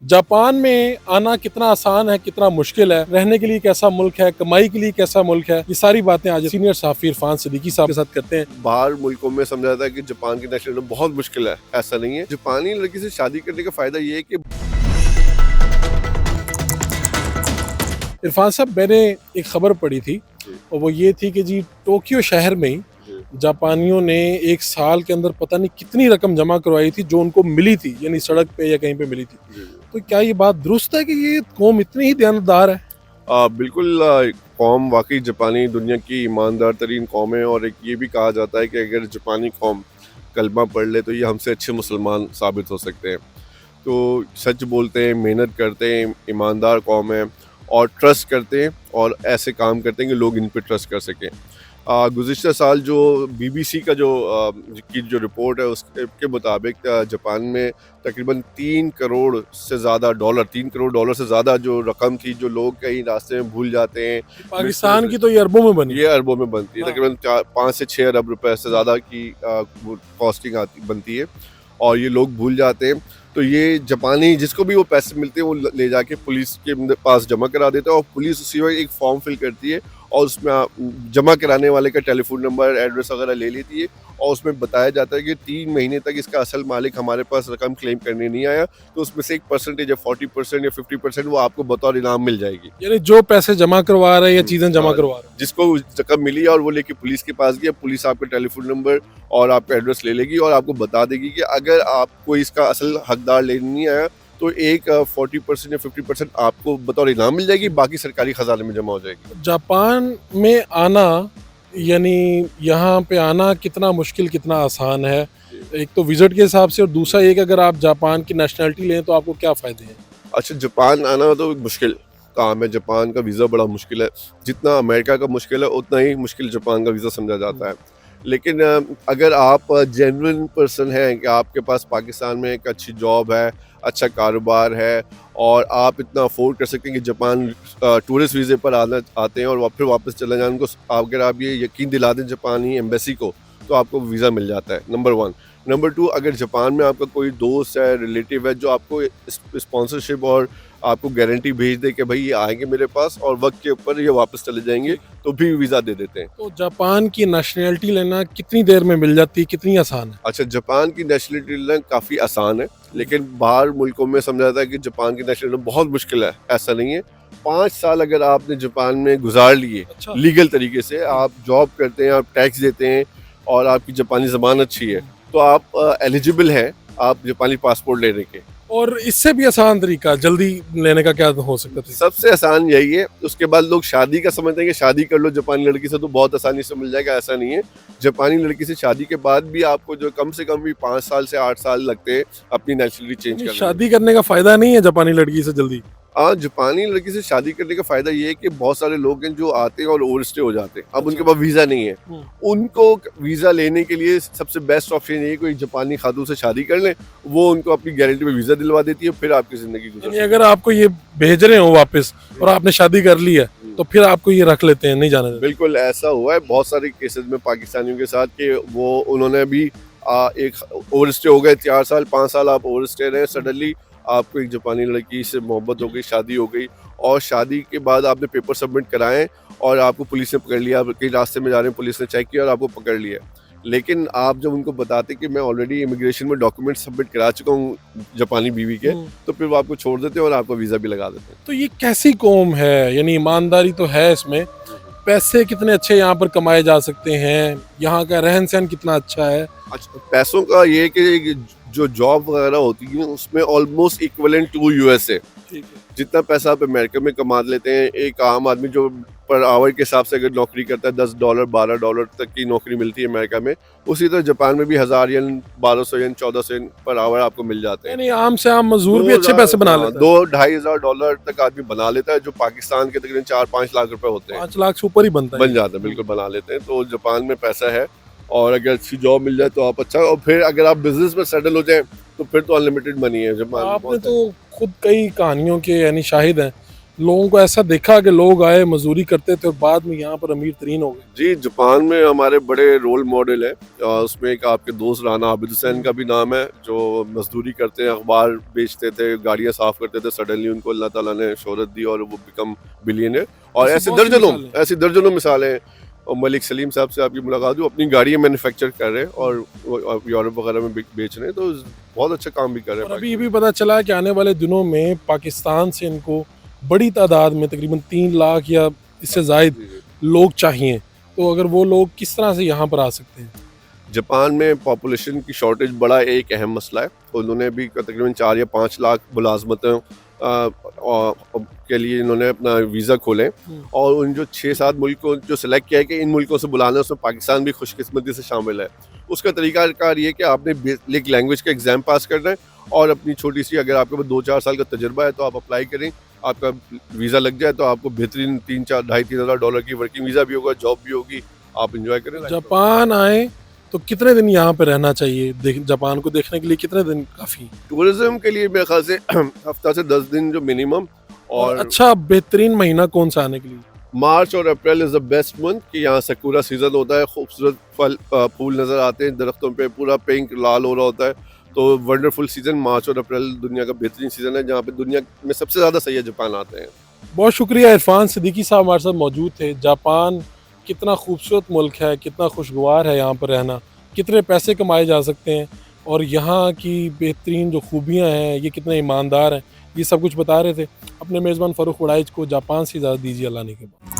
Japan में आना कितना आसान है, कितना मुश्किल है, रहने के लिए कैसा मुल्क है, कमाई के लिए कैसा मुल्क है, ये सारी बातें आज सीनियर सहाफी इरफान सिद्दीकी साहब के साथ करते हैं। बाहर मुल्कों में समझा जाता है कि जापान की नेशनलिटी बहुत मुश्किल है, ऐसा नहीं है। जापानी लड़की से शादी करने का फायदा ये है कि इरफान साहब, मैंने एक खबर पढ़ी थी और वो ये थी कि जी टोक्यो शहर में ही जापानियों ने एक साल के अंदर पता नहीं कितनी रकम जमा करवाई थी जो उनको मिली थी, यानी सड़क पे या कहीं पे मिली थी। तो क्या ये बात दुरुस्त है कि ये कौम इतनी ही दयानतदार है? बिल्कुल कौम वाकई जापानी दुनिया की ईमानदार तरीन कौम है। और एक ये भी कहा जाता है कि अगर जापानी कौम कलमा पढ़ ले तो ये हमसे अच्छे मुसलमान साबित हो सकते हैं। तो सच बोलते हैं, मेहनत करते हैं, ईमानदार कौम है और ट्रस्ट करते हैं और ऐसे काम करते हैं कि लोग इन पर ट्रस्ट कर सकें। गुज़िश्ता साल जो BBC का जो रिपोर्ट है उसके मुताबिक जापान में तकरीबन 3 करोड़ से ज़्यादा डॉलर 3 करोड़ डॉलर से ज़्यादा जो रकम थी जो लोग कहीं रास्ते में भूल जाते हैं। पाकिस्तान की तो ये अरबों में बनी, ये अरबों में बनती है। हाँ। तकरीबन 5 से 6 अरब रुपए से ज़्यादा की कॉस्टिंग बनती है और ये लोग भूल जाते हैं। तो ये जापानी जिसको भी वो पैसे मिलते हैं वो ले जाके पुलिस के पास जमा करा देता है और पुलिस उसी वक्त एक फॉर्म फिल करती है और उसमें जमा कराने वाले का टेलीफोन नंबर, एड्रेस वगैरह ले लेती है और उसमें बताया जाता है कि 3 महीने तक इसका असल मालिक हमारे पास रकम क्लेम करने नहीं आया, तो उसमें से एक परसेंटेज या 40% या 50% वो आपको बतौर इनाम मिल जाएगी। यानी जो पैसे जमा करवा रहे हैं या चीजें जमा करवा रहे हैं, जिसको रकम मिली और वो लेके पुलिस के पास गया, पुलिस आपका टेलीफोन नंबर और आपका एड्रेस ले लेगी और आपको बता देगी कि अगर आपको इसका असल हकदार लेने नहीं आया तो एक 40% या 50% आपको बतौर इनाम मिल जाएगी, बाकी सरकारी खजाने में जमा हो जाएगी। जापान में आना यानी यहाँ पे आना कितना मुश्किल कितना आसान है, एक तो विजिट के हिसाब से, और दूसरा एक अगर आप जापान की नेशनलिटी लें तो आपको क्या फ़ायदे हैं? अच्छा, जापान आना तो मुश्किल काम है। जापान का वीज़ा बड़ा मुश्किल है। जितना अमेरिका का मुश्किल है उतना ही मुश्किल जापान का वीज़ा समझा जाता है। लेकिन अगर आप जेन्युइन पर्सन हैं कि आपके पास पाकिस्तान में एक अच्छी जॉब है, अच्छा कारोबार है और आप इतना अफोर्ड कर सकते हैं कि जापान टूरिस्ट वीज़े पर आते हैं और फिर वापस चले जाएं, उनको अगर आप ये यकीन दिला दें जापानी एम्बेसी को तो आपको वीज़ा मिल जाता है, नंबर 1। नंबर 2, अगर जापान में आपका कोई दोस्त है, रिलेटिव है जो आपको स्पॉन्सरशिप और आपको गारंटी भेज दे कि भाई ये आएंगे मेरे पास और वक्त के ऊपर ये वापस चले जाएंगे, तो भी वीज़ा दे देते हैं। तो जापान की नेशनलिटी लेना कितनी देर में मिल जाती है, कितनी आसान है? अच्छा, जापान की नेशनलिटी लेना काफ़ी आसान है, लेकिन बाहर मुल्कों में समझा जाता है कि जापान की नेशनलिटी बहुत मुश्किल है, ऐसा नहीं है। 5 साल अगर आपने जापान में गुजार लिए अच्छा। लीगल तरीके से, आप जॉब करते हैं, आप टैक्स देते हैं और आपकी जापानी ज़बान अच्छी है, तो आप एलिजिबल हैं आप जापानी पासपोर्ट लेने के। और इससे भी आसान तरीका जल्दी लेने का क्या हो सकता था? सबसे आसान यही है। उसके बाद लोग शादी का समझते हैं कि शादी कर लो जापानी लड़की से तो बहुत आसानी से मिल जाएगा, ऐसा नहीं है। जापानी लड़की से शादी के बाद भी आपको जो कम से कम भी 5 साल से 8 साल लगते हैं अपनी नेशनलिटी चेंज करने में। शादी करने का फायदा नहीं है जापानी लड़की से जल्दी? जापानी लड़की से शादी करने का फायदा ये है कि बहुत सारे लोग हैं जो आते हैं और ओवर स्टे हो जाते हैं। अब उनके पास वीजा नहीं है, उनको वीजा लेने के लिए सबसे बेस्ट ऑप्शन ये है कोई जापानी खातून से शादी कर लें, वो उनको अपनी गारंटी में वीजा दिलवा देती है, फिर आपकी जिंदगी गुजर। अगर आपको ये भेज रहे हो वापस और आपने शादी कर ली है तो फिर आपको ये रख लेते हैं, नहीं जाने देते? बिल्कुल ऐसा हुआ है बहुत सारे केसेस में पाकिस्तानियों के साथ कि वो उन्होंने भी एक ओवर स्टे हो गए, 4 साल 5 साल आप ओवर स्टे रहे, सडनली आपको एक जापानी लड़की से मोहब्बत हो गई, शादी हो गई और शादी के बाद आपने पेपर सबमिट कराए और आपको पुलिस ने पकड़ लिया, आप कहीं रास्ते में जा रहे हैं, पुलिस ने चेक किया और आपको पकड़ लिया। लेकिन आप जब उनको बताते कि मैं ऑलरेडी इमिग्रेशन में डॉक्यूमेंट सबमिट करा चुका हूँ जापानी बीवी के, तो फिर वो आपको छोड़ देते हैं और आपको वीज़ा भी लगा देते हैं। तो ये कैसी कौम है? यानी ईमानदारी तो है इसमें, पैसे कितने अच्छे यहाँ पर कमाए जा सकते हैं, यहाँ का रहन सहन कितना अच्छा है? अच्छा, पैसों का ये है कि जो जॉब वगैरह होती है उसमें ऑलमोस्ट इक्विवेलेंट टू USA। ठीक है। जितना पैसा आप अमेरिका में कमा लेते हैं, एक आम आदमी जो पर आवर के हिसाब से अगर नौकरी करता है $10 $12 तक की नौकरी मिलती है अमेरिका में, उसी तरह जापान में भी 1000 येन 1200 येन 1400 येन पर आवर आपको मिल जाते हैं। यानी आम से आम मजदूर भी अच्छे पैसे बना लेता है। 2-2,500 तक आदमी बना लेता है, जो पाकिस्तान के तकरीबन 4-5 लाख रुपए होते हैं। 5 लाख से ऊपर ही बनता है। बन जाता है, बिल्कुल बना लेते हैं। तो जापान में पैसा है और अगर अच्छी जॉब मिल जाए तो आप अच्छा, और फिर अगर आप बिजनेस में सेटल हो जाए तो फिर तो अनलिमिटेड मनी है जापान में। आपने तो खुद कई कहानियों के यानी शाहिद हैं लोगों को ऐसा देखा कि लोग आए मजदूरी करते थे और बाद में यहाँ पर अमीर तरीन हो गए? जी, जापान में हमारे बड़े रोल मॉडल हैं। उसमें एक आपके दोस्त राना आबिद हुसैन का भी नाम है, जो मजदूरी करते हैं, अखबार बेचते थे, गाड़ियाँ साफ करते थे। सडनली उनको अल्लाह ताला ने शोहरत दी और वो बिकम बिलियनियर। और ऐसी बहुत सी मिसालें हैं। ऐसी दर्जनों मिसालें हैं। और मलिक सलीम साहब से आपकी मुलाकात हुई, अपनी गाड़ियाँ मैन्युफैक्चर कर रहे हैं और वो यूरोप वगैरह में बेच रहे हैं, तो बहुत अच्छा काम भी कर रहे और हैं। अभी ये भी पता चला कि आने वाले दिनों में पाकिस्तान से इनको बड़ी तादाद में तकरीबन 3 लाख या इससे जायद जी, जी। लोग चाहिए, तो अगर वो लोग किस तरह से यहाँ पर आ सकते हैं? जापान में पॉपुलेशन की शॉर्टेज बड़ा एक अहम मसला है। उन्होंने भी तकरीबन 4 या 5 लाख मुलाजमतों के लिए इन्होंने अपना वीज़ा खोले और उन जो 6-7 मुल्क को जो सिलेक्ट किया है कि इन मुल्कों से बुलाना है, उसमें पाकिस्तान भी खुशकिस्मती से शामिल है। उसका तरीकाकार ये है कि आपने एक लैंग्वेज का एग्ज़ाम पास करना है और अपनी छोटी सी, अगर आपके पास 2-4 साल का तजुर्बा है तो आप अप्लाई करें, आपका वीज़ा लग जाए तो आपको बेहतरीन 3-4 ढाई-3 हज़ार डॉलर की वर्किंग वीज़ा भी होगा, जॉब भी होगी, आप इंजॉय करें लाइफ को। जापान आए तो कितने दिन यहाँ पे रहना चाहिए? जापान को देखने के लिए कितने दिन काफ़ी? टूरिज्म के लिए मेरे ख्याल से हफ्ता से 10 दिन जो मिनिमम। और और अच्छा बेहतरीन महीना कौन सा आने के लिए? मार्च और April is the best month कि यहाँ सकूरा सीज़न होता है, खूबसूरत फूल नज़र आते हैं दरख्तों पे, पूरा पिंक लाल हो रहा होता है। तो वंडरफुल सीज़न मार्च और अप्रैल दुनिया का बेहतरीन सीज़न है, जहाँ पे दुनिया में सबसे ज़्यादा सैयाह जापान आते हैं। बहुत शुक्रिया, इरफान सिद्दीकी साहब हमारे साथ मौजूद थे। जापान कितना खूबसूरत मुल्क है, कितना खुशगवार है यहाँ पर रहना, कितने पैसे कमाए जा सकते हैं और यहाँ की बेहतरीन जो खूबियाँ हैं, ये कितने ईमानदार हैं, ये सब कुछ बता रहे थे। अपने मेज़बान फ़ारूक वड़ाइच को जापान से इजाज़त दीजिए, अल्लाह ने के बाद।